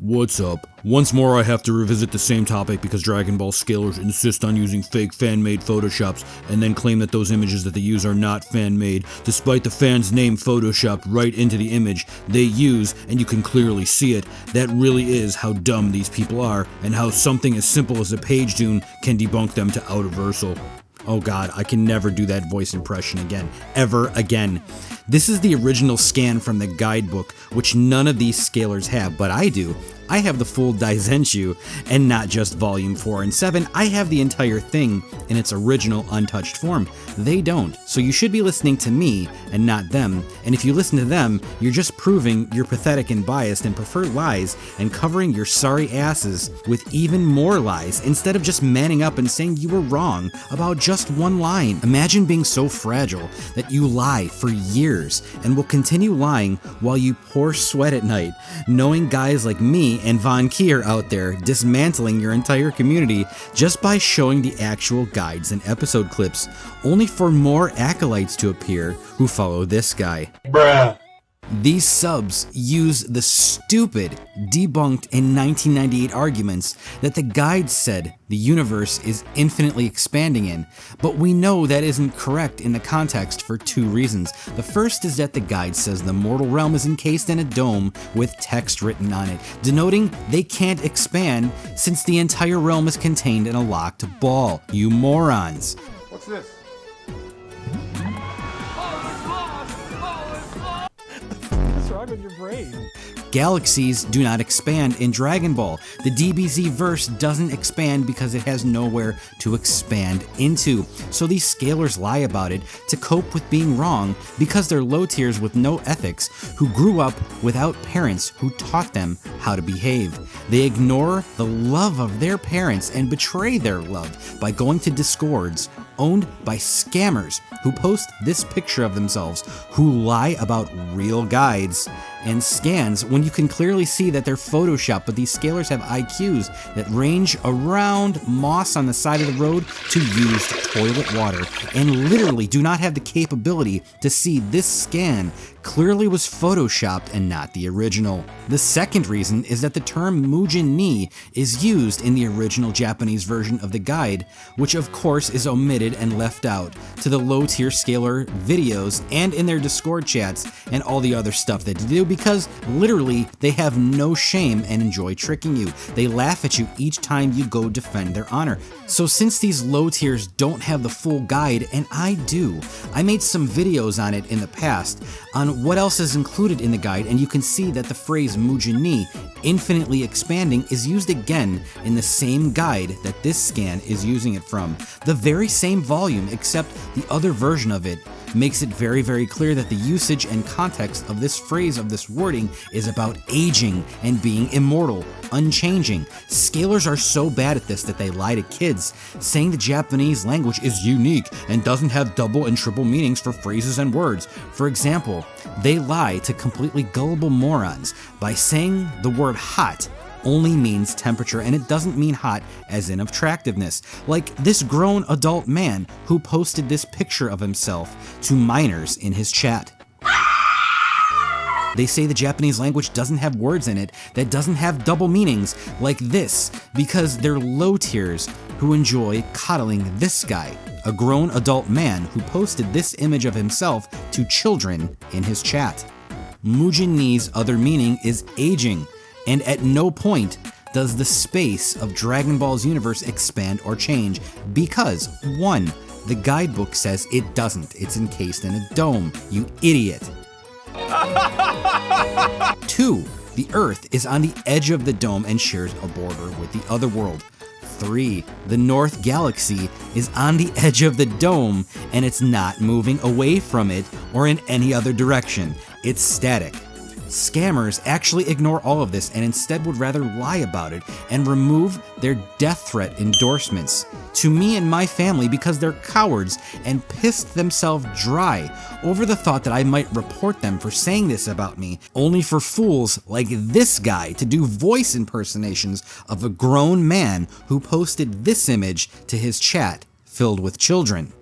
What's up? Once more I have to revisit the same topic because Dragon Ball scalers insist on using fake fan-made photoshops and then claim that those images that they use are not fan-made, despite the fans' name photoshopped right into the image they use, and you can clearly see it. That really is how dumb these people are, and how something as simple as a page tune can debunk them to outerversal. Oh god, I can never do that voice impression again. Ever again. This is the original scan from the guidebook, which none of these scalers have, but I do. I have the full Daizenshu, and not just volume 4 and 7, I have the entire thing in its original untouched form. They don't, so you should be listening to me and not them, and if you listen to them, you're just proving you're pathetic and biased and prefer lies and covering your sorry asses with even more lies instead of just manning up and saying you were wrong about just one line. Imagine being so fragile that you lie for years and will continue lying while you pour sweat at night, knowing guys like me and Von Key out there dismantling your entire community just by showing the actual guides and episode clips, only for more acolytes to appear who follow this guy. Bruh. These subs use the stupid, debunked in 1998 arguments that the guides said the universe is infinitely expanding in, but we know that isn't correct in the context for two reasons. The first is that the guide says the mortal realm is encased in a dome with text written on it, denoting they can't expand since the entire realm is contained in a locked ball. You morons. What's this? What's wrong with your brain? Galaxies do not expand in Dragon Ball. The DBZ verse doesn't expand because it has nowhere to expand into. So these scalers lie about it to cope with being wrong because they're low tiers with no ethics who grew up without parents who taught them how to behave. They ignore the love of their parents and betray their love by going to Discords owned by scammers who post this picture of themselves, who lie about real guides and scans when you can clearly see that they're photoshopped, but these scalers have IQs that range around moss on the side of the road to used toilet water, and literally do not have the capability to see this scan clearly was photoshopped and not the original. The second reason is that the term Mujin ni is used in the original Japanese version of the guide, which of course is omitted and left out to the low tier scaler videos and in their Discord chats and all the other stuff that they do, because literally they have no shame and enjoy tricking you. They laugh at you each time you go defend their honor. So since these low tiers don't have the full guide, and I do, I made some videos on it in the past on what else is included in the guide, and you can see that the phrase Mujin ni, infinitely expanding, is used again in the same guide that this scan is using it from. The very same volume, except the other version of it makes it very, very clear that the usage and context of this phrase, of this wording, is about aging and being immortal, unchanging. Scalers are so bad at this that they lie to kids, saying the Japanese language is unique and doesn't have double and triple meanings for phrases and words. For example, they lie to completely gullible morons by saying the word hot only means temperature, and it doesn't mean hot as in attractiveness. Like this grown adult man who posted this picture of himself to minors in his chat. They say the Japanese language doesn't have words in it that doesn't have double meanings like this because they're low tiers who enjoy coddling this guy, a grown adult man who posted this image of himself to children in his chat. Mujin ni's other meaning is aging, and at no point does the space of Dragon Ball's universe expand or change because, 1, the guidebook says it doesn't, it's encased in a dome, you idiot. 2, the Earth is on the edge of the dome and shares a border with the other world. 3, the North Galaxy is on the edge of the dome and it's not moving away from it or in any other direction, it's static. Scammers actually ignore all of this and instead would rather lie about it and remove their death threat endorsements to me and my family because they're cowards and pissed themselves dry over the thought that I might report them for saying this about me, only for fools like this guy to do voice impersonations of a grown man who posted this image to his chat filled with children.